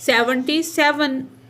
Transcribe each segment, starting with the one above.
77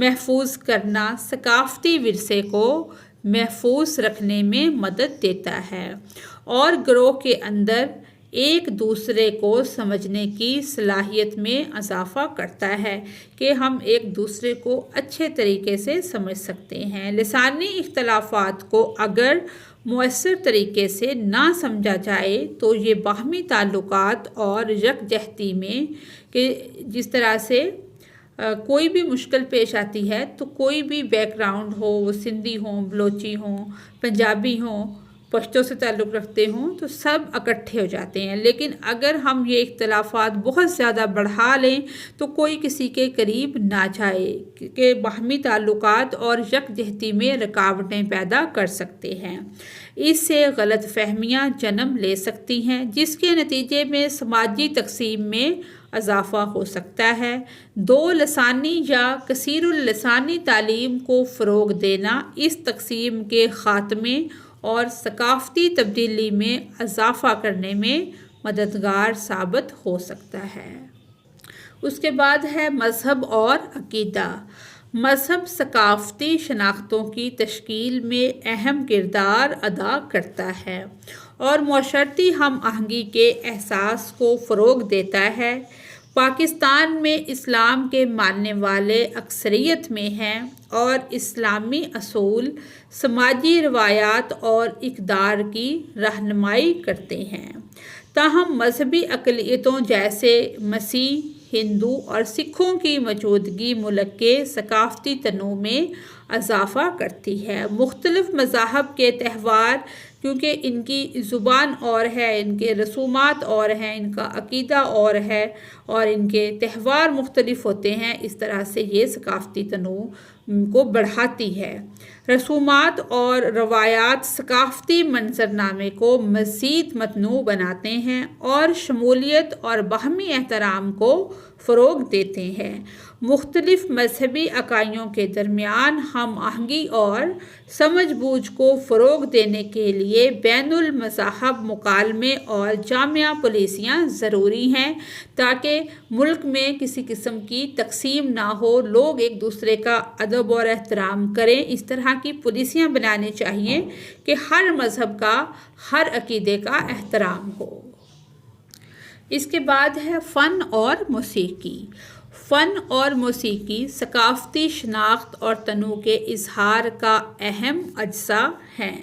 محفوظ کرنا ثقافتی ورثے کو محفوظ رکھنے میں مدد دیتا ہے اور گروہ کے اندر ایک دوسرے کو سمجھنے کی صلاحیت میں اضافہ کرتا ہے کہ ہم ایک دوسرے کو اچھے طریقے سے سمجھ سکتے ہیں۔ لسانی اختلافات کو اگر مؤثر طریقے سے نہ سمجھا جائے تو یہ باہمی تعلقات اور یکجہتی میں کہ جس طرح سے کوئی بھی مشکل پیش آتی ہے تو کوئی بھی بیک گراؤنڈ ہو، وہ سندھی ہوں، بلوچی ہوں، پنجابی ہوں، پشتو سے تعلق رکھتے ہوں، تو سب اکٹھے ہو جاتے ہیں۔ لیکن اگر ہم یہ اختلافات بہت زیادہ بڑھا لیں تو کوئی کسی کے قریب نہ جائے کہ باہمی تعلقات اور یکجہتی میں رکاوٹیں پیدا کر سکتے ہیں۔ اس سے غلط فہمیاں جنم لے سکتی ہیں جس کے نتیجے میں سماجی تقسیم میں اضافہ ہو سکتا ہے۔ دو لسانی یا کثیر اللسانی تعلیم کو فروغ دینا اس تقسیم کے خاتمے اور ثقافتی تبدیلی میں اضافہ کرنے میں مددگار ثابت ہو سکتا ہے۔ اس کے بعد ہے مذہب اور عقیدہ۔ مذہب ثقافتی شناختوں کی تشکیل میں اہم کردار ادا کرتا ہے اور معاشرتی ہم آہنگی کے احساس کو فروغ دیتا ہے۔ پاکستان میں اسلام کے ماننے والے اکثریت میں ہیں اور اسلامی اصول سماجی روایات اور اقدار کی رہنمائی کرتے ہیں۔ تاہم مذہبی اقلیتوں جیسے مسیح، ہندو اور سکھوں کی موجودگی ملک کے ثقافتی تنوع میں اضافہ کرتی ہے۔ مختلف مذاہب کے تہوار کیونکہ ان کی زبان اور ہے، ان کے رسومات اور ہیں، ان کا عقیدہ اور ہے اور ان کے تہوار مختلف ہوتے ہیں، اس طرح سے یہ ثقافتی تنوع کو بڑھاتی ہے۔ رسومات اور روایات ثقافتی منظرنامے کو مزید متنوع بناتے ہیں اور شمولیت اور باہمی احترام کو فروغ دیتے ہیں۔ مختلف مذہبی اکائیوں کے درمیان ہم آہنگی اور سمجھ بوجھ کو فروغ دینے کے لیے بین المذاہب مکالمے اور جامعہ پالیسیاں ضروری ہیں تاکہ ملک میں کسی قسم کی تقسیم نہ ہو، لوگ ایک دوسرے کا ادب اور احترام کریں۔ اس طرح کی پالیسیاں بنانی چاہیے کہ ہر مذہب کا، ہر عقیدے کا احترام ہو۔ اس کے بعد ہے فن اور موسیقی۔ فن اور موسیقی ثقافتی شناخت اور تنوع کے اظہار کا اہم اجزاء ہیں۔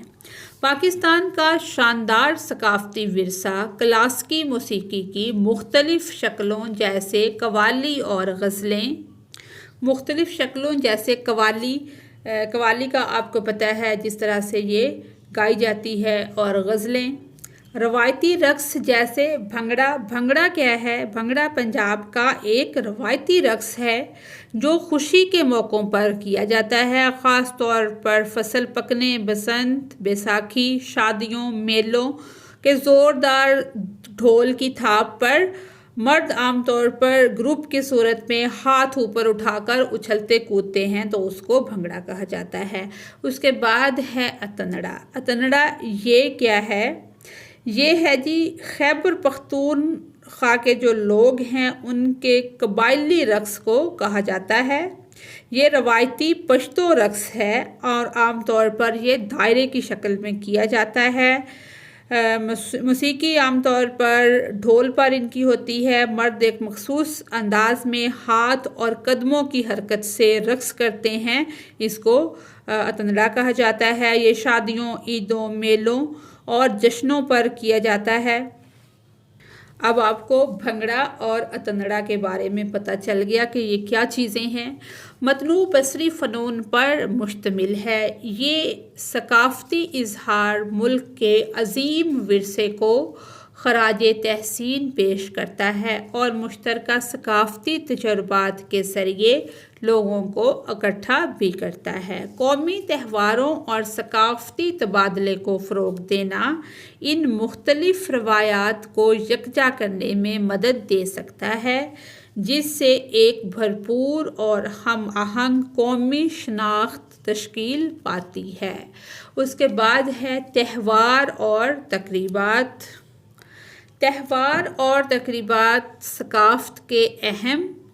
پاکستان کا شاندار ثقافتی ورثہ کلاسیکی موسیقی کی مختلف شکلوں جیسے قوالی اور غزلیں، قوالی کا آپ کو پتہ ہے جس طرح سے یہ گائی جاتی ہے، اور غزلیں، روایتی رقص جیسے بھنگڑا کیا ہے؟ بھنگڑا پنجاب کا ایک روایتی رقص ہے جو خوشی کے موقعوں پر کیا جاتا ہے، خاص طور پر فصل پکنے، بسنت، بیساکھی، شادیوں، میلوں کے زوردار ڈھول کی تھاپ پر۔ مرد عام طور پر گروپ کی صورت میں ہاتھ اوپر اٹھا کر اچھلتے کودتے ہیں تو اس کو بھنگڑا کہا جاتا ہے۔ اس کے بعد ہے اتنڑا۔ اتنڑا یہ کیا ہے؟ یہ ہے جی خیبر پختونخوا کے جو لوگ ہیں ان کے قبائلی رقص کو کہا جاتا ہے۔ یہ روایتی پشتو رقص ہے اور عام طور پر یہ دائرے کی شکل میں کیا جاتا ہے۔ موسیقی عام طور پر ڈھول پر ان کی ہوتی ہے۔ مرد ایک مخصوص انداز میں ہاتھ اور قدموں کی حرکت سے رقص کرتے ہیں، اس کو اتنڑا کہا جاتا ہے۔ یہ شادیوں، عیدوں، میلوں اور جشنوں پر کیا جاتا ہے۔ اب آپ کو بھنگڑا اور اتنڑا کے بارے میں پتہ چل گیا کہ یہ کیا چیزیں ہیں۔ متنوع بصری فنون پر مشتمل ہے۔ یہ ثقافتی اظہار ملک کے عظیم ورثے کو خراج تحسین پیش کرتا ہے اور مشترکہ ثقافتی تجربات کے ذریعے لوگوں کو اکٹھا بھی کرتا ہے۔ قومی تہواروں اور ثقافتی تبادلے کو فروغ دینا ان مختلف روایات کو یکجا کرنے میں مدد دے سکتا ہے، جس سے ایک بھرپور اور ہم آہنگ قومی شناخت تشکیل پاتی ہے۔ اس کے بعد ہے تہوار اور تقریبات۔ تہوار اور تقریبات ثقافت کے اہم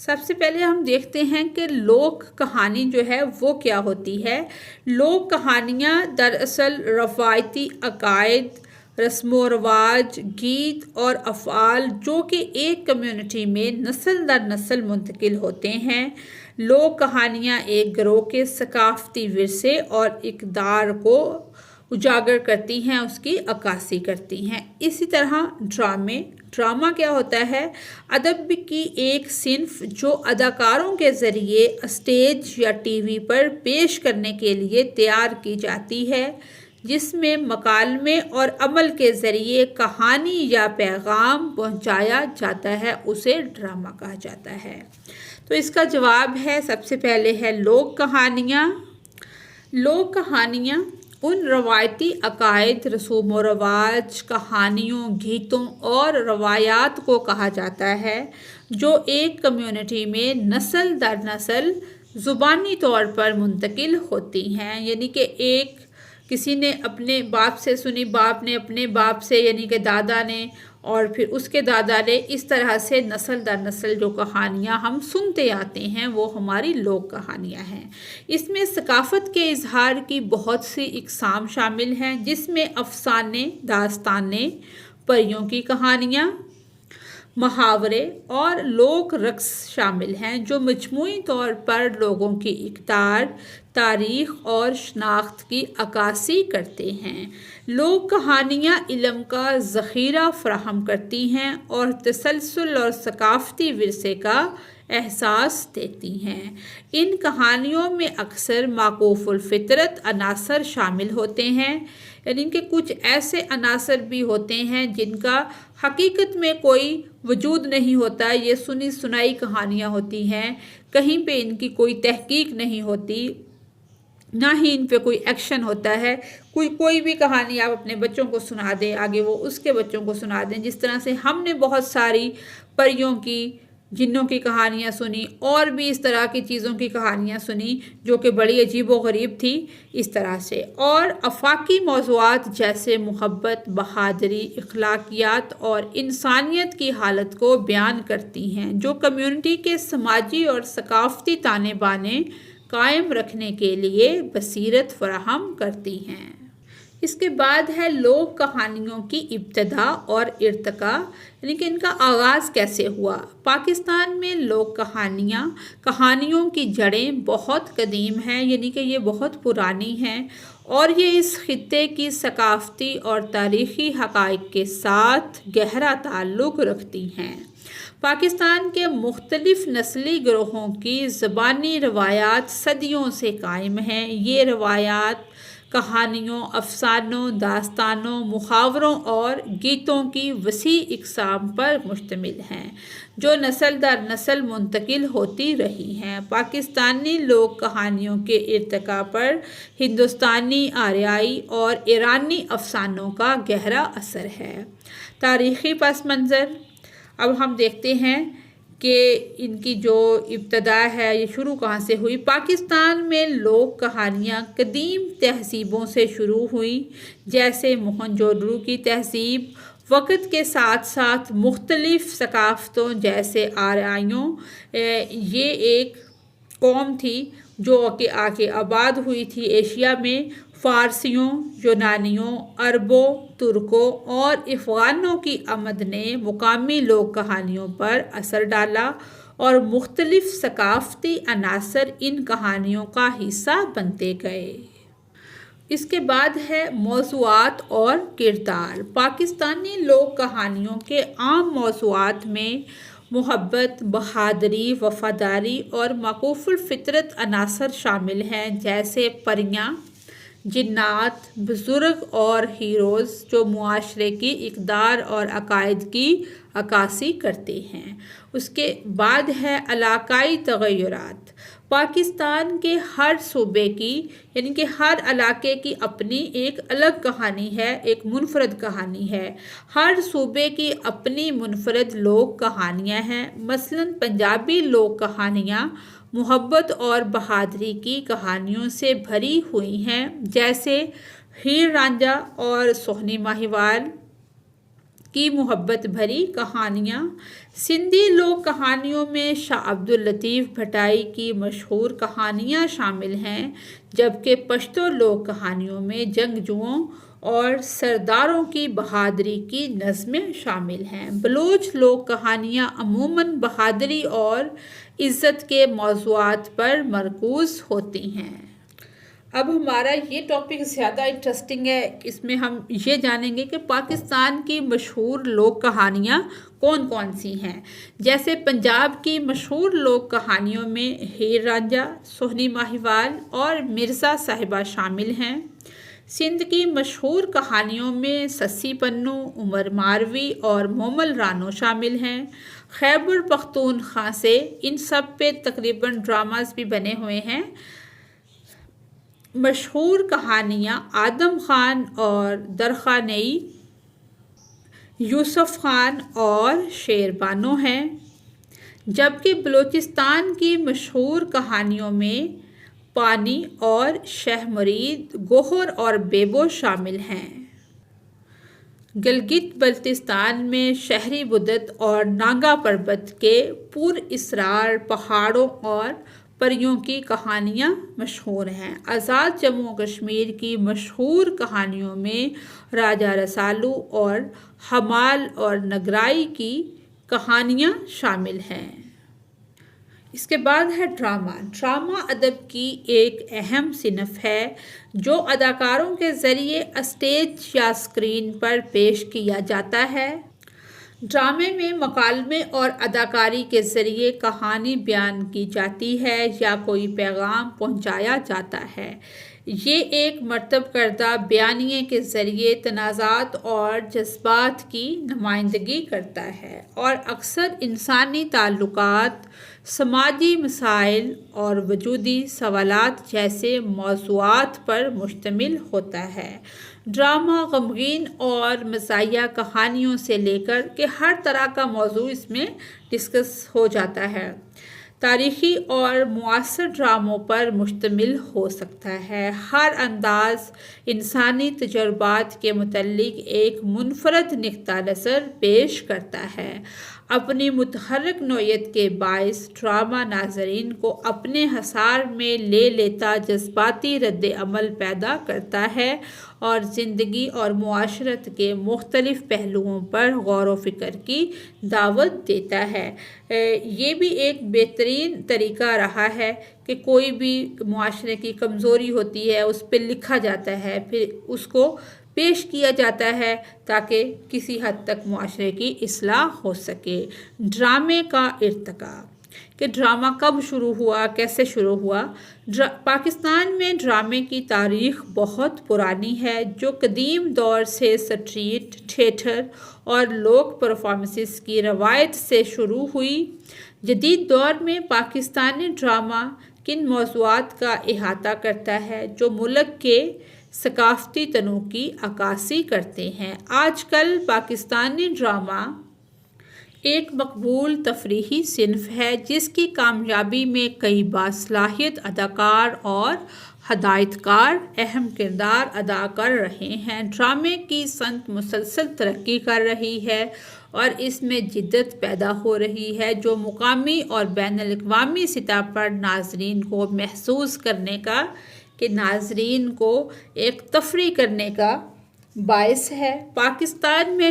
سب سے پہلے ہم دیکھتے ہیں کہ لوک کہانی جو ہے وہ کیا ہوتی ہے۔ لوک کہانیاں دراصل روایتی عقائد، رسم و رواج، گیت اور افعال جو کہ ایک کمیونٹی میں نسل در نسل منتقل ہوتے ہیں۔ لوک کہانیاں ایک گروہ کے ثقافتی ورثے اور اقدار کو اجاگر کرتی ہیں، اس کی عکاسی کرتی ہیں۔ اسی طرح ڈرامہ کیا ہوتا ہے؟ ادب کی ایک صنف جو اداکاروں کے ذریعے اسٹیج یا ٹی وی پر پیش کرنے کے لیے تیار کی جاتی ہے، جس میں مکالمے اور عمل کے ذریعے کہانی یا پیغام پہنچایا جاتا ہے، اسے ڈرامہ کہا جاتا ہے۔ تو اس کا جواب ہے، سب سے پہلے ہے لوک کہانیاں۔ لوک کہانیاں ان روایتی عقائد، رسوم و رواج، کہانیوں، گیتوں اور روایات کو کہا جاتا ہے جو ایک کمیونٹی میں نسل در نسل زبانی طور پر منتقل ہوتی ہیں، یعنی کہ کسی نے اپنے باپ سے سنی، باپ نے اپنے باپ سے، یعنی کہ دادا نے، اور پھر اس کے دادا نے، اس طرح سے نسل در نسل جو کہانیاں ہم سنتے آتے ہیں وہ ہماری لوک کہانیاں ہیں۔ اس میں ثقافت کے اظہار کی بہت سی اقسام شامل ہیں، جس میں افسانے، داستانیں، پریوں کی کہانیاں، محاورے اور لوک رقص شامل ہیں، جو مجموعی طور پر لوگوں کی اقدار، تاریخ اور شناخت کی عکاسی کرتے ہیں۔ لوک کہانیاں علم کا ذخیرہ فراہم کرتی ہیں اور تسلسل اور ثقافتی ورثے کا احساس دیتی ہیں۔ ان کہانیوں میں اکثر معکوف الفطرت عناصر شامل ہوتے ہیں، یعنی کہ کچھ ایسے عناصر بھی ہوتے ہیں جن کا حقیقت میں کوئی وجود نہیں ہوتا، یہ سنی سنائی کہانیاں ہوتی ہیں، کہیں پہ ان کی کوئی تحقیق نہیں ہوتی، نہ ہی ان پہ کوئی ایکشن ہوتا ہے۔ کوئی بھی کہانی آپ اپنے بچوں کو سنا دیں، آگے وہ اس کے بچوں کو سنا دیں، جس طرح سے ہم نے بہت ساری پریوں کی، جنوں کی کہانیاں سنی، اور بھی اس طرح کی چیزوں کی کہانیاں سنی جو کہ بڑی عجیب و غریب تھی، اس طرح سے۔ اور آفاقی موضوعات جیسے محبت، بہادری، اخلاقیات اور انسانیت کی حالت کو بیان کرتی ہیں، جو کمیونٹی کے سماجی اور ثقافتی تانے بانے قائم رکھنے کے لیے بصیرت فراہم کرتی ہیں۔ اس کے بعد ہے لوک کہانیوں کی ابتدا اور ارتقاء، یعنی کہ ان کا آغاز کیسے ہوا۔ پاکستان میں لوک کہانیوں کی جڑیں بہت قدیم ہیں، یعنی کہ یہ بہت پرانی ہیں، اور یہ اس خطے کی ثقافتی اور تاریخی حقائق کے ساتھ گہرا تعلق رکھتی ہیں۔ پاکستان کے مختلف نسلی گروہوں کی زبانی روایات صدیوں سے قائم ہیں۔ یہ روایات کہانیوں، افسانوں، داستانوں، محاوروں اور گیتوں کی وسیع اقسام پر مشتمل ہیں، جو نسل در نسل منتقل ہوتی رہی ہیں۔ پاکستانی لوک کہانیوں کے ارتقاء پر ہندوستانی، آریائی اور ایرانی افسانوں کا گہرا اثر ہے۔ تاریخی پس منظر، اب ہم دیکھتے ہیں کہ ان کی جو ابتدا ہے یہ شروع کہاں سے ہوئی۔ پاکستان میں لوک کہانیاں قدیم تہذیبوں سے شروع ہوئیں، جیسے موہنجو دڑو کی تہذیب۔ وقت کے ساتھ ساتھ مختلف ثقافتوں جیسے آریائیوں، یہ ایک قوم تھی جو کہ آگے آباد ہوئی تھی ایشیا میں، فارسیوں، یونانیوں، عربوں، ترکوں اور افغانوں کی آمد نے مقامی لوک کہانیوں پر اثر ڈالا، اور مختلف ثقافتی عناصر ان کہانیوں کا حصہ بنتے گئے۔ اس کے بعد ہے موضوعات اور کردار۔ پاکستانی لوک کہانیوں کے عام موضوعات میں محبت، بہادری، وفاداری اور معکوف الفطرت عناصر شامل ہیں، جیسے پریاں، جنات، بزرگ اور ہیروز، جو معاشرے کی اقدار اور عقائد کی عکاسی کرتے ہیں۔ اس کے بعد ہے علاقائی تغیرات۔ پاکستان کے ہر صوبے کی، یعنی کہ ہر علاقے کی اپنی ایک الگ کہانی ہے، ایک منفرد کہانی ہے۔ ہر صوبے کی اپنی منفرد لوک کہانیاں ہیں۔ مثلاً پنجابی لوک کہانیاں محبت اور بہادری کی کہانیوں سے بھری ہوئی ہیں، جیسے ہیر رانجھا اور سوہنی ماہیوال۔ کی محبت بھری کہانیاں۔ سندھی لوک کہانیوں میں شاہ عبداللطیف بھٹائی کی مشہور کہانیاں شامل ہیں، جبکہ پشتو لوک کہانیوں میں جنگجوؤں اور سرداروں کی بہادری کی نظمیں شامل ہیں۔ بلوچ لوک کہانیاں عموماً بہادری اور عزت کے موضوعات پر مرکوز ہوتی ہیں۔ اب ہمارا یہ ٹاپک زیادہ انٹرسٹنگ ہے، اس میں ہم یہ جانیں گے کہ پاکستان کی مشہور لوک کہانیاں کون کون سی ہیں۔ جیسے پنجاب کی مشہور لوک کہانیوں میں ہیر رانجھا، سوہنی ماہیوال اور مرزا صاحبہ شامل ہیں۔ سندھ کی مشہور کہانیوں میں سسی پنو، عمر ماروی اور مومل رانو شامل ہیں۔ خیبر پختونخوا سے ان سب پہ تقریباً ڈراماز بھی بنے ہوئے ہیں۔ مشہور کہانیاں آدم خان اور درخواں نئی، یوسف خان اور شیر بانو ہیں، جبکہ بلوچستان کی مشہور کہانیوں میں پانی اور شہ مرید، گوہر اور بیبو شامل ہیں۔ گلگت بلتستان میں شہری بدت اور ناگا پربت کے پر اسرار پہاڑوں اور پریوں کی کہانیاں مشہور ہیں۔ آزاد جموں و کشمیر کی مشہور کہانیوں میں راجہ رسالو اور ہمال اور نگرائی کی کہانیاں شامل ہیں۔ اس کے بعد ہے ڈرامہ۔ ڈرامہ ادب کی ایک اہم صنف ہے جو اداکاروں کے ذریعے اسٹیج یا اسکرین پر پیش کیا جاتا ہے۔ ڈرامے میں مکالمے اور اداکاری کے ذریعے کہانی بیان کی جاتی ہے یا کوئی پیغام پہنچایا جاتا ہے۔ یہ ایک مرتب کردہ بیانیے کے ذریعے تنازعات اور جذبات کی نمائندگی کرتا ہے اور اکثر انسانی تعلقات، سماجی مسائل اور وجودی سوالات جیسے موضوعات پر مشتمل ہوتا ہے۔ ڈرامہ غمگین اور مزاحیہ کہانیوں سے لے کر کے ہر طرح کا موضوع اس میں ڈسکس ہو جاتا ہے، تاریخی اور معاصر ڈراموں پر مشتمل ہو سکتا ہے۔ ہر انداز انسانی تجربات کے متعلق ایک منفرد نقطہ نظر پیش کرتا ہے۔ اپنی متحرک نوعیت کے باعث ڈرامہ ناظرین کو اپنے حصار میں لے لیتا جذباتی رد عمل پیدا کرتا ہے اور زندگی اور معاشرت کے مختلف پہلوؤں پر غور و فکر کی دعوت دیتا ہے۔ یہ بھی ایک بہترین طریقہ رہا ہے کہ کوئی بھی معاشرے کی کمزوری ہوتی ہے اس پہ لکھا جاتا ہے، پھر اس کو پیش کیا جاتا ہے تاکہ کسی حد تک معاشرے کی اصلاح ہو سکے۔ ڈرامے کا ارتقاء، کہ ڈرامہ کب شروع ہوا، کیسے شروع ہوا۔ پاکستان میں ڈرامے کی تاریخ بہت پرانی ہے جو قدیم دور سے سٹریٹ تھیٹر اور لوک پرفارمنسز کی روایت سے شروع ہوئی۔ جدید دور میں پاکستانی ڈرامہ کن موضوعات کا احاطہ کرتا ہے جو ملک کے ثقافتی تنوع کی عکاسی کرتے ہیں۔ آج کل پاکستانی ڈرامہ ایک مقبول تفریحی صنف ہے جس کی کامیابی میں کئی باصلاحیت اداکار اور ہدایت کار اہم کردار ادا کر رہے ہیں۔ ڈرامے کی صنعت مسلسل ترقی کر رہی ہے اور اس میں جدت پیدا ہو رہی ہے جو مقامی اور بین الاقوامی سطح پر ناظرین کو محسوس کرنے کا، کہ ناظرین کو ایک تفریح کرنے کا باعث ہے۔ پاکستان میں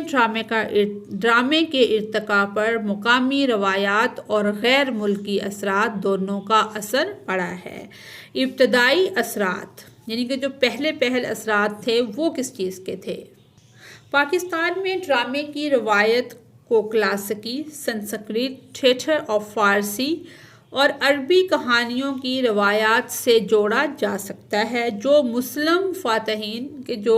ڈرامے کے ارتقاء پر مقامی روایات اور غیر ملکی اثرات دونوں کا اثر پڑا ہے۔ ابتدائی اثرات، یعنی کہ جو پہلے اثرات تھے وہ کس چیز کے تھے۔ پاکستان میں ڈرامے کی روایت کو کلاسیکی، سنسکرت، تھیٹر آف فارسی اور عربی کہانیوں کی روایات سے جوڑا جا سکتا ہے جو مسلم فاتحین کے جو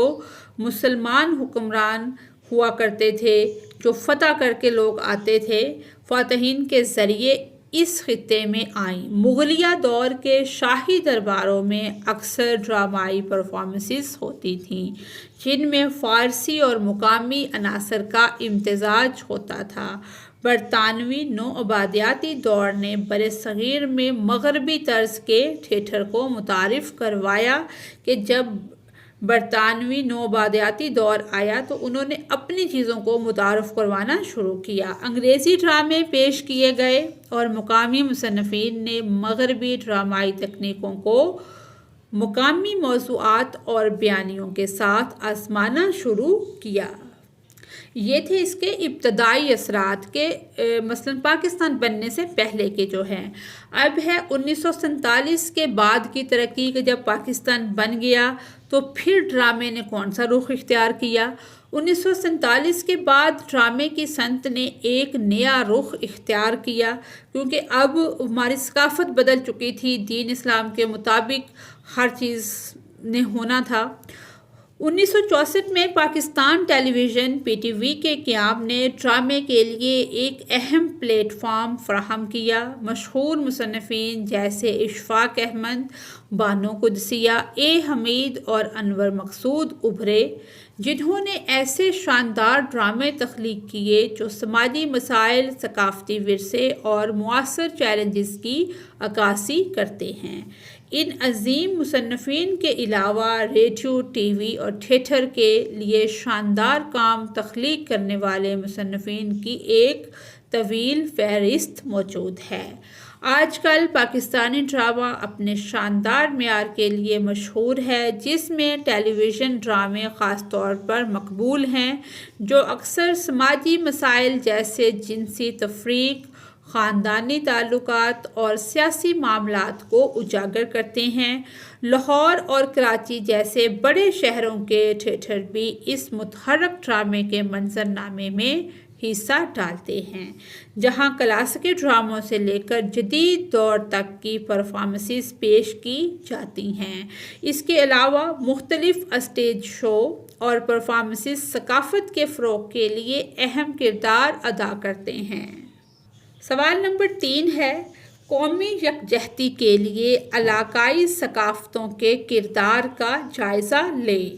مسلمان حکمران ہوا کرتے تھے، جو فتح کر کے لوگ آتے تھے، فاتحین کے ذریعے اس خطے میں آئیں۔ مغلیہ دور کے شاہی درباروں میں اکثر ڈرامائی پرفارمنسز ہوتی تھیں جن میں فارسی اور مقامی عناصر کا امتزاج ہوتا تھا۔ برطانوی نوآبادیاتی دور نے برصغیر میں مغربی طرز کے تھیٹر کو متعارف کروایا کہ جب برطانوی نوآبادیاتی دور آیا تو انہوں نے اپنی چیزوں کو متعارف کروانا شروع کیا۔ انگریزی ڈرامے پیش کیے گئے اور مقامی مصنفین نے مغربی ڈرامائی تکنیکوں کو مقامی موضوعات اور بیانیوں کے ساتھ آزمانا شروع کیا۔ یہ تھے اس کے ابتدائی اثرات کے مثلاً پاکستان بننے سے پہلے کے جو ہیں۔ اب ہے 1947 کے بعد کی ترقی کہ جب پاکستان بن گیا تو پھر ڈرامے نے کون سا رخ اختیار کیا۔ 1947 کے بعد ڈرامے کی صنعت نے ایک نیا رخ اختیار کیا کیونکہ اب ہماری ثقافت بدل چکی تھی، دین اسلام کے مطابق ہر چیز نے ہونا تھا۔ 1964 میں پاکستان ٹیلی ویژن پی ٹی وی کے قیام نے ڈرامے کے لیے ایک اہم پلیٹ فارم فراہم کیا۔ مشہور مصنفین جیسے اشفاق احمد، بانو قدسیہ، اے حمید اور انور مقصود ابھرے، جنہوں نے ایسے شاندار ڈرامے تخلیق کیے جو سماجی مسائل، ثقافتی ورثے اور معاصر چیلنجز کی عکاسی کرتے ہیں۔ ان عظیم مصنفین کے علاوہ ریڈیو، ٹی وی اور تھیٹر کے لیے شاندار کام تخلیق کرنے والے مصنفین کی ایک طویل فہرست موجود ہے۔ آج کل پاکستانی ڈرامہ اپنے شاندار معیار کے لیے مشہور ہے، جس میں ٹیلی ویژن ڈرامے خاص طور پر مقبول ہیں جو اکثر سماجی مسائل جیسے جنسی تفریق، خاندانی تعلقات اور سیاسی معاملات کو اجاگر کرتے ہیں۔ لاہور اور کراچی جیسے بڑے شہروں کے تھیٹر بھی اس متحرک ڈرامے کے منظرنامے میں حصہ ڈالتے ہیں، جہاں کلاسیکی ڈراموں سے لے کر جدید دور تک کی پرفارمنسز پیش کی جاتی ہیں۔ اس کے علاوہ مختلف اسٹیج شو اور پرفارمنسز ثقافت کے فروغ کے لیے اہم کردار ادا کرتے ہیں۔ سوال نمبر 3 ہے، قومی یکجہتی کے لیے علاقائی ثقافتوں کے کردار کا جائزہ لیں۔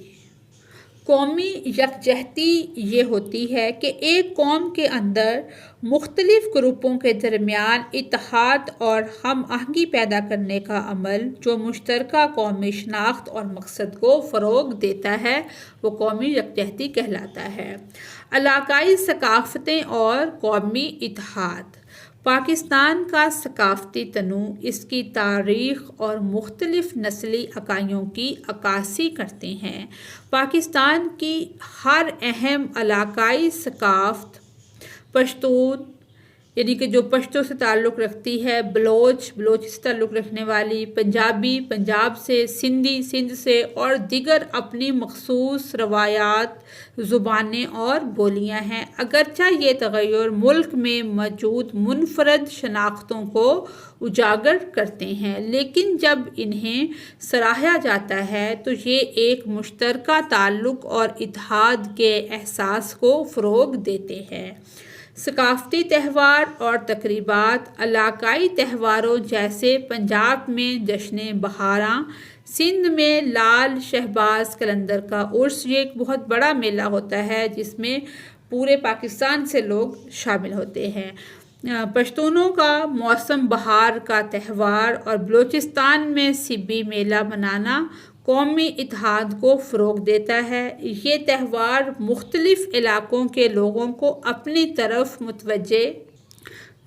قومی یکجہتی یہ ہوتی ہے کہ ایک قوم کے اندر مختلف گروپوں کے درمیان اتحاد اور ہم آہنگی پیدا کرنے کا عمل جو مشترکہ قومی شناخت اور مقصد کو فروغ دیتا ہے وہ قومی یکجہتی کہلاتا ہے۔ علاقائی ثقافتیں اور قومی اتحاد۔ پاکستان کا ثقافتی تنوع اس کی تاریخ اور مختلف نسلی اکائیوں کی عکاسی کرتے ہیں۔ پاکستان کی ہر اہم علاقائی ثقافت پشتون یعنی کہ جو پشتو سے تعلق رکھتی ہے، بلوچ سے تعلق رکھنے والی، پنجابی پنجاب سے، سندھی سندھ سے اور دیگر اپنی مخصوص روایات، زبانیں اور بولیاں ہیں۔ اگرچہ یہ تغیر ملک میں موجود منفرد شناختوں کو اجاگر کرتے ہیں، لیکن جب انہیں سراہا جاتا ہے تو یہ ایک مشترکہ تعلق اور اتحاد کے احساس کو فروغ دیتے ہیں۔ ثقافتی تہوار اور تقریبات۔ علاقائی تہواروں جیسے پنجاب میں جشن بہاراں، سندھ میں لال شہباز قلندر کا عرس، یہ ایک بہت بڑا میلہ ہوتا ہے جس میں پورے پاکستان سے لوگ شامل ہوتے ہیں۔ پشتونوں کا موسم بہار کا تہوار اور بلوچستان میں سبی میلہ منانا قومی اتحاد کو فروغ دیتا ہے۔ یہ تہوار مختلف علاقوں کے لوگوں کو اپنی طرف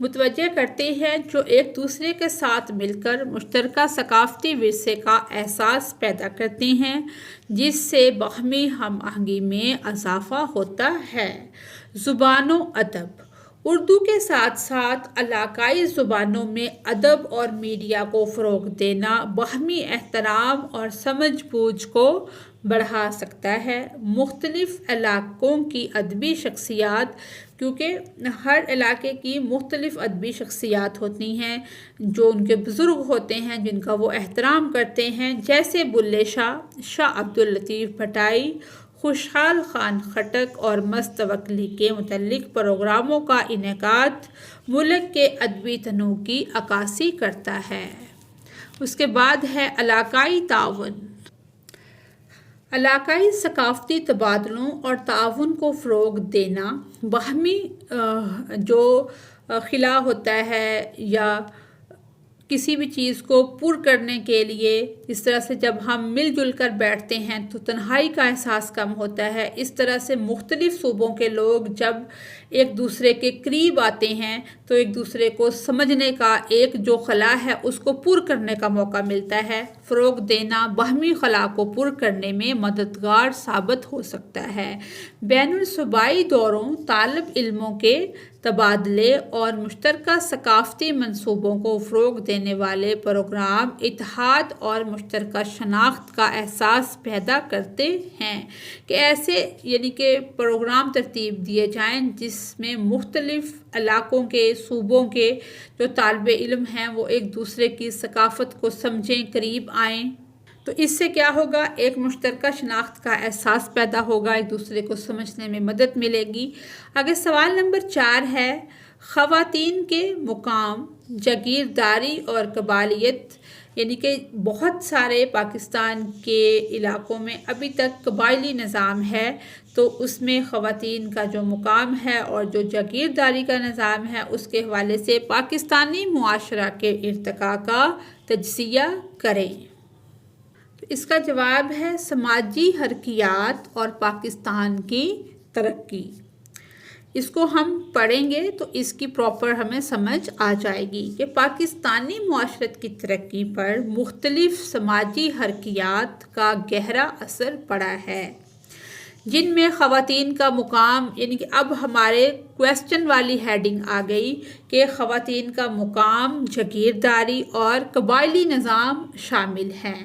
متوجہ کرتے ہیں جو ایک دوسرے کے ساتھ مل کر مشترکہ ثقافتی ورثے کا احساس پیدا کرتے ہیں، جس سے باہمی ہم آہنگی میں اضافہ ہوتا ہے۔ زبان و ادب۔ اردو کے ساتھ ساتھ علاقائی زبانوں میں ادب اور میڈیا کو فروغ دینا باہمی احترام اور سمجھ بوجھ کو بڑھا سکتا ہے۔ مختلف علاقوں کی ادبی شخصیات، کیونکہ ہر علاقے کی مختلف ادبی شخصیات ہوتی ہیں جو ان کے بزرگ ہوتے ہیں جن کا وہ احترام کرتے ہیں، جیسے بلے شاہ، شاہ عبداللطیف بھٹائی، خوشحال خان خٹک اور مستوکلی کے متعلق پروگراموں کا انعقاد ملک کے ادبی تنوع کی عکاسی کرتا ہے۔ اس کے بعد ہے علاقائی تعاون۔ علاقائی ثقافتی تبادلوں اور تعاون کو فروغ دینا، باہمی جو خلا ہوتا ہے یا کسی بھی چیز کو پر کرنے کے لیے اس طرح سے جب ہم مل جل کر بیٹھتے ہیں تو تنہائی کا احساس کم ہوتا ہے، اس طرح سے مختلف صوبوں کے لوگ جب ایک دوسرے کے قریب آتے ہیں تو ایک دوسرے کو سمجھنے کا ایک جو خلا ہے اس کو پر کرنے کا موقع ملتا ہے۔ فروغ دینا باہمی خلا کو پر کرنے میں مددگار ثابت ہو سکتا ہے۔ بین الصوبائی دوروں، طالب علموں کے تبادلے اور مشترکہ ثقافتی منصوبوں کو فروغ دینے والے پروگرام اتحاد اور مشترکہ شناخت کا احساس پیدا کرتے ہیں کہ ایسے کہ پروگرام ترتیب دیے جائیں جس میں مختلف علاقوں کے صوبوں کے جو طالب علم ہیں وہ ایک دوسرے کی ثقافت کو سمجھیں، قریب آئیں۔ تو اس سے کیا ہوگا؟ ایک مشترکہ شناخت کا احساس پیدا ہوگا، ایک دوسرے کو سمجھنے میں مدد ملے گی۔ آگے سوال نمبر 4 ہے، خواتین کے مقام، جاگیرداری اور قبائلیت، کہ بہت سارے پاکستان کے علاقوں میں ابھی تک قبائلی نظام ہے، تو اس میں خواتین کا جو مقام ہے اور جو جاگیرداری کا نظام ہے اس کے حوالے سے پاکستانی معاشرہ کے ارتقاء کا تجزیہ کریں۔ اس کا جواب ہے سماجی حرکیات اور پاکستان کی ترقی۔ اس کو ہم پڑھیں گے تو اس کی پراپر ہمیں سمجھ آ جائے گی کہ پاکستانی معاشرت کی ترقی پر مختلف سماجی حرکیات کا گہرا اثر پڑا ہے، جن میں خواتین کا مقام، کہ اب ہمارے کویسچن والی ہیڈنگ آ گئی کہ خواتین کا مقام، جاگیرداری اور قبائلی نظام شامل ہیں۔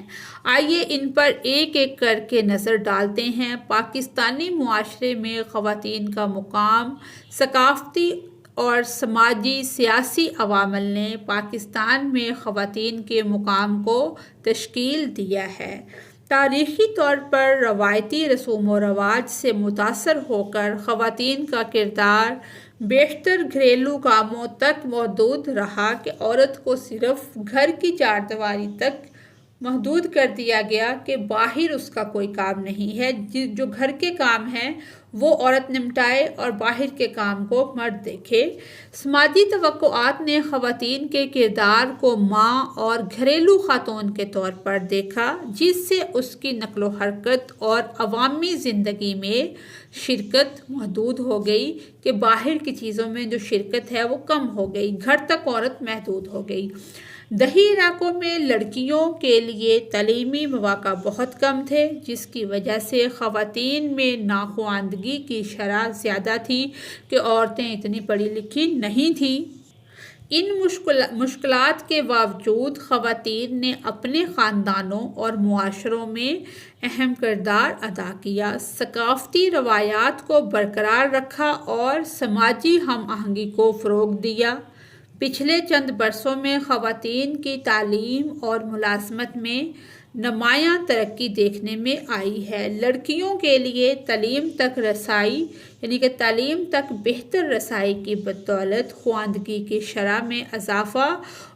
آئیے ان پر ایک ایک کر کے نظر ڈالتے ہیں۔ پاکستانی معاشرے میں خواتین کا مقام، ثقافتی اور سماجی سیاسی عوامل نے پاکستان میں خواتین کے مقام کو تشکیل دیا ہے۔ تاریخی طور پر روایتی رسوم و رواج سے متاثر ہو کر خواتین کا کردار بیشتر گھریلو کاموں تک محدود رہا کہ عورت کو صرف گھر کی چاردیواری تک محدود کر دیا گیا کہ باہر اس کا کوئی کام نہیں ہے، جو گھر کے کام ہیں وہ عورت نمٹائے اور باہر کے کام کو مرد دیکھے۔ سماجی توقعات نے خواتین کے کردار کو ماں اور گھریلو خاتون کے طور پر دیکھا، جس سے اس کی نقل و حرکت اور عوامی زندگی میں شرکت محدود ہو گئی کہ باہر کی چیزوں میں جو شرکت ہے وہ کم ہو گئی، گھر تک عورت محدود ہو گئی۔ دیہی علاقوں میں لڑکیوں کے لیے تعلیمی مواقع بہت کم تھے، جس کی وجہ سے خواتین میں ناخواندگی کی شرح زیادہ تھی کہ عورتیں اتنی پڑھی لکھی نہیں تھیں۔ ان مشکلات کے باوجود خواتین نے اپنے خاندانوں اور معاشروں میں اہم کردار ادا کیا، ثقافتی روایات کو برقرار رکھا اور سماجی ہم آہنگی کو فروغ دیا۔ پچھلے چند برسوں میں خواتین کی تعلیم اور ملازمت میں نمایاں ترقی دیکھنے میں آئی ہے۔ لڑکیوں کے لیے تعلیم تک رسائی، کہ تعلیم تک بہتر رسائی کی بدولت خواندگی کی شرح میں اضافہ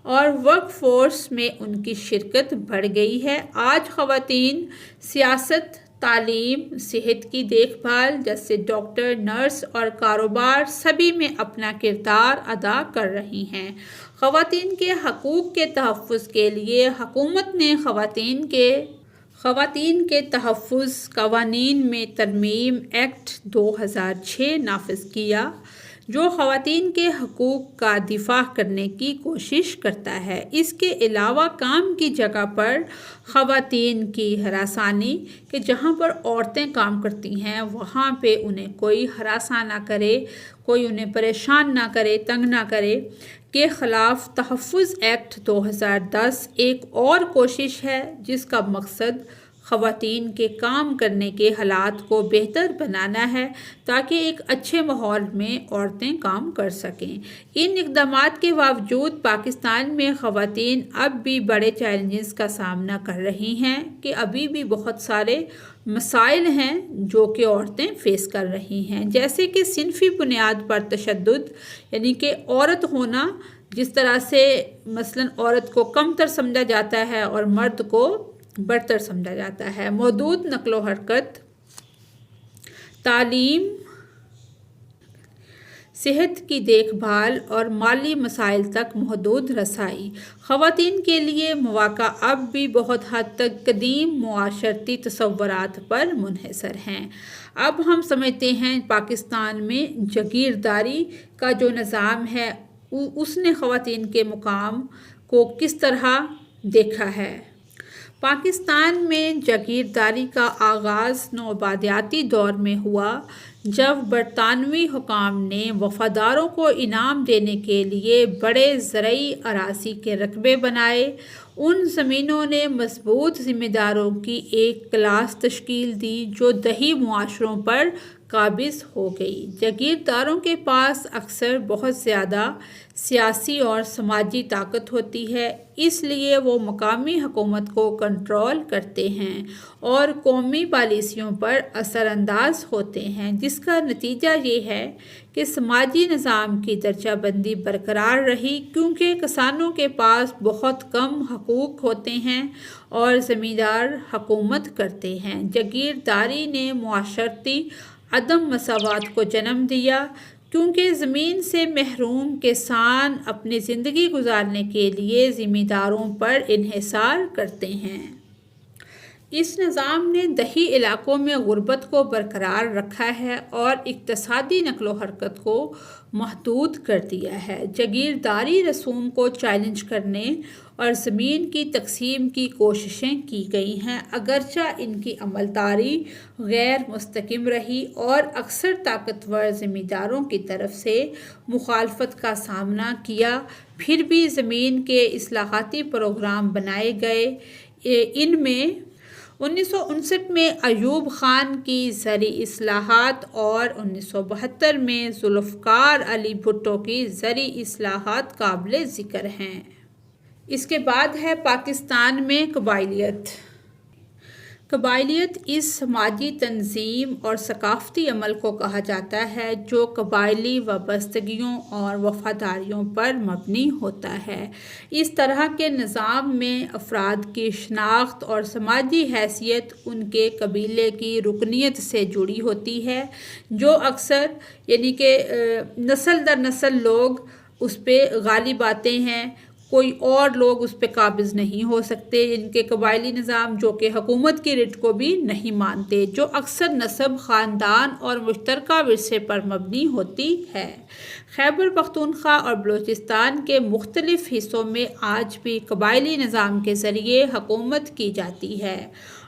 اور ورک فورس میں ان کی شرکت بڑھ گئی ہے۔ آج خواتین سیاست، تعلیم، صحت کی دیکھ بھال جیسے ڈاکٹر، نرس اور کاروبار سبھی میں اپنا کردار ادا کر رہی ہیں۔ خواتین کے حقوق کے تحفظ کے لیے حکومت نے خواتین کے تحفظ قوانین میں ترمیم ایکٹ 2006 نافذ کیا، جو خواتین کے حقوق کا دفاع کرنے کی کوشش کرتا ہے۔ اس کے علاوہ کام کی جگہ پر خواتین کی ہراسانی، کہ جہاں پر عورتیں کام کرتی ہیں وہاں پہ انہیں کوئی ہراساں نہ کرے، کوئی انہیں پریشان نہ کرے، تنگ نہ کرے، کے خلاف تحفظ ایکٹ 2010 ایک اور کوشش ہے جس کا مقصد خواتین کے کام کرنے کے حالات کو بہتر بنانا ہے تاکہ ایک اچھے ماحول میں عورتیں کام کر سکیں۔ ان اقدامات کے باوجود پاکستان میں خواتین اب بھی بڑے چیلنجز کا سامنا کر رہی ہیں، کہ ابھی بھی بہت سارے مسائل ہیں جو کہ عورتیں فیس کر رہی ہیں، جیسے کہ صنفی بنیاد پر تشدد، کہ عورت ہونا، جس طرح سے مثلاً عورت کو کمتر سمجھا جاتا ہے اور مرد کو برتر سمجھا جاتا ہے۔ محدود نقل و حرکت، تعلیم، صحت کی دیکھ بھال اور مالی مسائل تک محدود رسائی۔ خواتین کے لیے مواقع اب بھی بہت حد تک قدیم معاشرتی تصورات پر منحصر ہیں۔ اب ہم سمجھتے ہیں پاکستان میں جاگیرداری کا جو نظام ہے اس نے خواتین کے مقام کو کس طرح دیکھا ہے۔ پاکستان میں جاگیرداری کا آغاز نوآبادیاتی دور میں ہوا، جب برطانوی حکام نے وفاداروں کو انعام دینے کے لیے بڑے زرعی اراضی کے رقبے بنائے۔ ان زمینوں نے مضبوط ذمہ داروں کی ایک کلاس تشکیل دی جو دیہی معاشروں پر قابض ہو گئی۔ جاگیرداروں کے پاس اکثر بہت زیادہ سیاسی اور سماجی طاقت ہوتی ہے، اس لیے وہ مقامی حکومت کو کنٹرول کرتے ہیں اور قومی پالیسیوں پر اثر انداز ہوتے ہیں، جس کا نتیجہ یہ ہے کہ سماجی نظام کی درجہ بندی برقرار رہی، کیونکہ کسانوں کے پاس بہت کم حقوق ہوتے ہیں اور زمیندار حکومت کرتے ہیں۔ جاگیرداری نے معاشرتی عدم مساوات کو جنم دیا، کیونکہ زمین سے محروم کسان اپنی زندگی گزارنے کے لیے زمینداروں پر انحصار کرتے ہیں۔ اس نظام نے دیہی علاقوں میں غربت کو برقرار رکھا ہے اور اقتصادی نقل و حرکت کو محدود کر دیا ہے۔ جاگیرداری رسوم کو چیلنج کرنے اور زمین کی تقسیم کی کوششیں کی گئی ہیں، اگرچہ ان کی عملداری غیر مستحکم رہی اور اکثر طاقتور زمینداروں کی طرف سے مخالفت کا سامنا کیا۔ پھر بھی زمین کے اصلاحاتی پروگرام بنائے گئے۔ ان میں 1959 میں ایوب خان کی زرعی اصلاحات اور 1972 میں ذوالفقار علی بھٹو کی زرعی اصلاحات قابل ذکر ہیں۔ اس کے بعد ہے پاکستان میں قبائلیت۔ قبائلیت اس سماجی تنظیم اور ثقافتی عمل کو کہا جاتا ہے جو قبائلی وابستگیوں اور وفاداریوں پر مبنی ہوتا ہے۔ اس طرح کے نظام میں افراد کی شناخت اور سماجی حیثیت ان کے قبیلے کی رکنیت سے جڑی ہوتی ہے، جو اکثر نسل در نسل لوگ اس پہ غالب آتے ہیں، کوئی اور لوگ اس پہ قابض نہیں ہو سکتے۔ ان کے قبائلی نظام جو کہ حکومت کی رٹ کو بھی نہیں مانتے، جو اکثر نسب، خاندان اور مشترکہ ورثے پر مبنی ہوتی ہے۔ خیبر پختونخوا اور بلوچستان کے مختلف حصوں میں آج بھی قبائلی نظام کے ذریعے حکومت کی جاتی ہے۔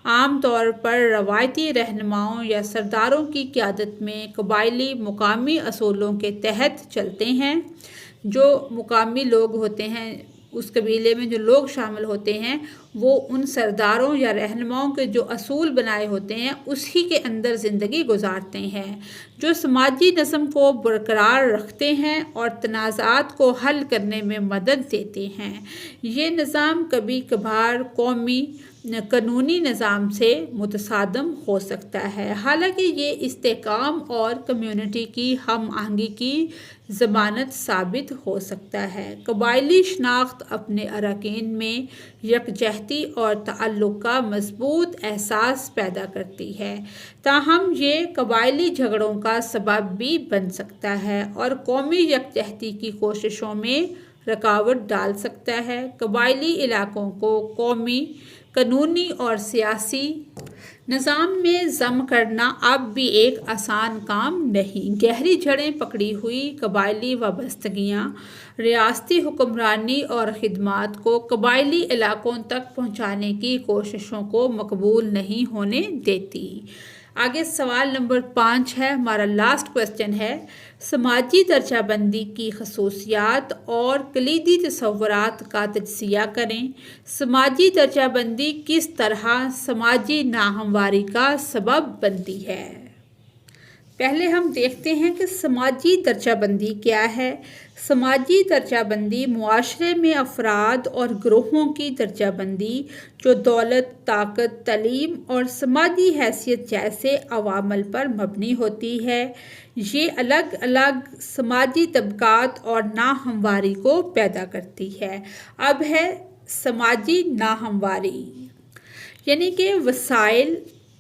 عام طور پر روایتی رہنماؤں یا سرداروں کی قیادت میں قبائلی مقامی اصولوں کے تحت چلتے ہیں۔ جو مقامی لوگ ہوتے ہیں، اس قبیلے میں جو لوگ شامل ہوتے ہیں، وہ ان سرداروں یا رہنماؤں کے جو اصول بنائے ہوتے ہیں اسی کے اندر زندگی گزارتے ہیں، جو سماجی نظم کو برقرار رکھتے ہیں اور تنازعات کو حل کرنے میں مدد دیتے ہیں۔ یہ نظام کبھی کبھار قومی قانونی نظام سے متصادم ہو سکتا ہے، حالانکہ یہ استحکام اور کمیونٹی کی ہم آہنگی کی ضمانت ثابت ہو سکتا ہے۔ قبائلی شناخت اپنے اراکین میں یکجہتی اور تعلق کا مضبوط احساس پیدا کرتی ہے، تاہم یہ قبائلی جھگڑوں کا سبب بھی بن سکتا ہے اور قومی یکجہتی کی کوششوں میں رکاوٹ ڈال سکتا ہے۔ قبائلی علاقوں کو قومی، قانونی اور سیاسی نظام میں ضم کرنا اب بھی ایک آسان کام نہیں۔ گہری جڑیں پکڑی ہوئی قبائلی وابستگیاں ریاستی حکمرانی اور خدمات کو قبائلی علاقوں تک پہنچانے کی کوششوں کو مقبول نہیں ہونے دیتی۔ آگے سوال نمبر 5 ہے، ہمارا لاسٹ کویسچن ہے، سماجی درجہ بندی کی خصوصیات اور کلیدی تصورات کا تجزیہ کریں۔ سماجی درجہ بندی کس طرح سماجی ناہمواری کا سبب بنتی ہے؟ پہلے ہم دیکھتے ہیں کہ سماجی درجہ بندی کیا ہے۔ سماجی درجہ بندی معاشرے میں افراد اور گروہوں کی درجہ بندی جو دولت، طاقت، تعلیم اور سماجی حیثیت جیسے عوامل پر مبنی ہوتی ہے۔ یہ الگ الگ سماجی طبقات اور ناہمواری کو پیدا کرتی ہے۔ اب ہے سماجی ناہمواری، یعنی کہ وسائل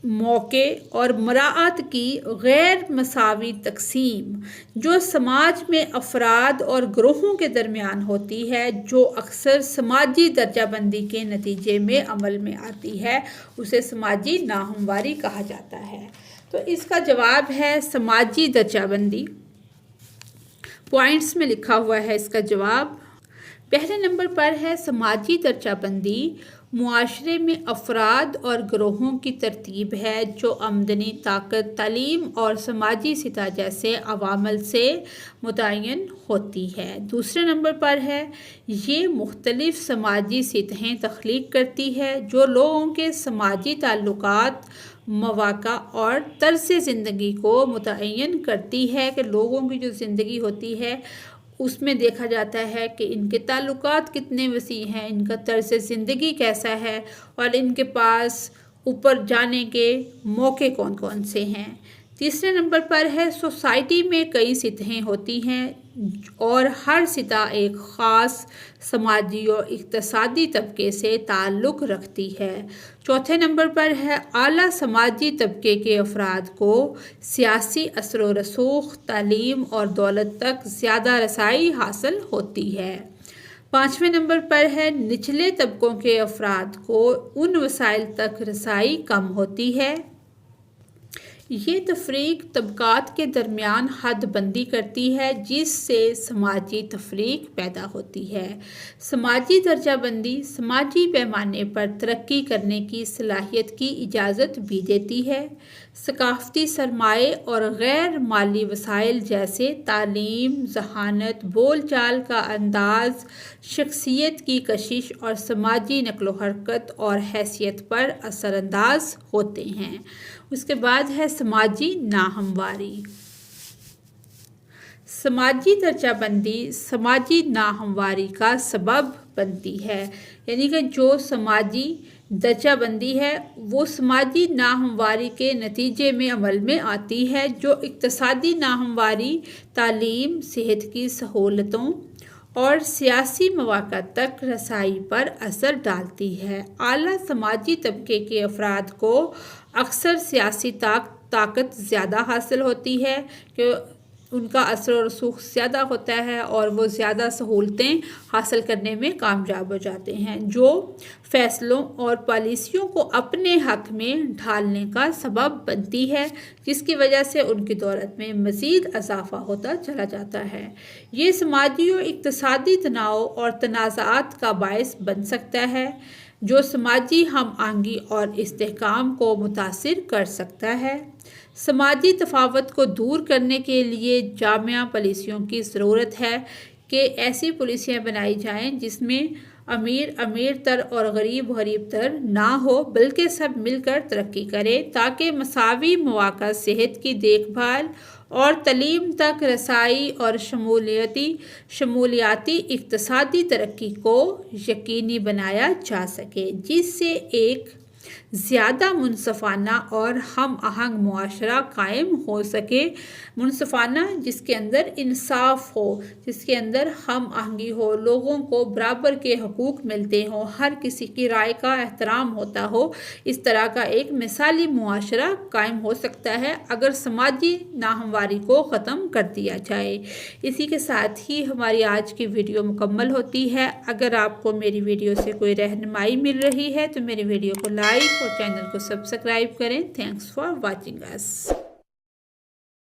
موقع اور مراعات کی غیر مساوی تقسیم جو سماج میں افراد اور گروہوں کے درمیان ہوتی ہے، جو اکثر سماجی درجہ بندی کے نتیجے میں عمل میں آتی ہے، اسے سماجی ناہمواری کہا جاتا ہے۔ تو اس کا جواب ہے سماجی درجہ بندی۔ پوائنٹس میں لکھا ہوا ہے اس کا جواب۔ پہلے نمبر پر ہے سماجی درجہ بندی معاشرے میں افراد اور گروہوں کی ترتیب ہے جو آمدنی، طاقت، تعلیم اور سماجی سطح جیسے عوامل سے متعین ہوتی ہے۔ دوسرے نمبر پر ہے یہ مختلف سماجی سطحیں تخلیق کرتی ہے جو لوگوں کے سماجی تعلقات، مواقع اور طرز زندگی کو متعین کرتی ہے کہ لوگوں کی جو زندگی ہوتی ہے اس میں دیکھا جاتا ہے کہ ان کے تعلقات کتنے وسیع ہیں، ان کا طرز زندگی کیسا ہے اور ان کے پاس اوپر جانے کے موقع کون کون سے ہیں۔ تیسرے نمبر پر ہے سوسائٹی میں کئی سطحیں ہوتی ہیں اور ہر سطح ایک خاص سماجی اور اقتصادی طبقے سے تعلق رکھتی ہے۔ چوتھے نمبر پر ہے اعلیٰ سماجی طبقے کے افراد کو سیاسی اثر و رسوخ، تعلیم اور دولت تک زیادہ رسائی حاصل ہوتی ہے۔ پانچویں نمبر پر ہے نچلے طبقوں کے افراد کو ان وسائل تک رسائی کم ہوتی ہے۔ یہ تفریق طبقات کے درمیان حد بندی کرتی ہے جس سے سماجی تفریق پیدا ہوتی ہے۔ سماجی درجہ بندی سماجی پیمانے پر ترقی کرنے کی صلاحیت کی اجازت بھی دیتی ہے۔ ثقافتی سرمایہ اور غیر مالی وسائل جیسے تعلیم، ذہانت، بول چال کا انداز، شخصیت کی کشش اور سماجی نقل و حرکت اور حیثیت پر اثر انداز ہوتے ہیں۔ اس کے بعد ہے سماجی ناہمواری۔ سماجی درجہ بندی سماجی ناہمواری کا سبب بنتی ہے، یعنی کہ جو سماجی درجہ بندی ہے وہ سماجی ناہمواری کے نتیجے میں عمل میں آتی ہے، جو اقتصادی ناہمواری، تعلیم، صحت کی سہولتوں اور سیاسی مواقع تک رسائی پر اثر ڈالتی ہے۔ اعلیٰ سماجی طبقے کے افراد کو اکثر سیاسی طاقت زیادہ حاصل ہوتی ہے کہ ان کا اثر و رسوخ زیادہ ہوتا ہے اور وہ زیادہ سہولتیں حاصل کرنے میں کامیاب ہو جاتے ہیں، جو فیصلوں اور پالیسیوں کو اپنے حق میں ڈھالنے کا سبب بنتی ہے، جس کی وجہ سے ان کی دولت میں مزید اضافہ ہوتا چلا جاتا ہے۔ یہ سماجی و اقتصادی تناؤ اور تنازعات کا باعث بن سکتا ہے جو سماجی ہم آہنگی اور استحکام کو متاثر کر سکتا ہے۔ سماجی تفاوت کو دور کرنے کے لیے جامع پالیسیوں کی ضرورت ہے کہ ایسی پالیسیاں بنائی جائیں جس میں امیر امیر تر اور غریب غریب تر نہ ہو، بلکہ سب مل کر ترقی کرے تاکہ مساوی مواقع، صحت کی دیکھ بھال اور تعلیم تک رسائی اور شمولیاتی اقتصادی ترقی کو یقینی بنایا جا سکے، جس سے ایک زیادہ منصفانہ اور ہم آہنگ معاشرہ قائم ہو سکے۔ منصفانہ جس کے اندر انصاف ہو، جس کے اندر ہم آہنگی ہو، لوگوں کو برابر کے حقوق ملتے ہوں، ہر کسی کی رائے کا احترام ہوتا ہو، اس طرح کا ایک مثالی معاشرہ قائم ہو سکتا ہے اگر سماجی ناہمواری کو ختم کر دیا جائے۔ اسی کے ساتھ ہی ہماری آج کی ویڈیو مکمل ہوتی ہے۔ اگر آپ کو میری ویڈیو سے کوئی رہنمائی مل رہی ہے تو میری ویڈیو کو لائک اور چینل کو سبسکرائب کریں۔ Thanks for watching us.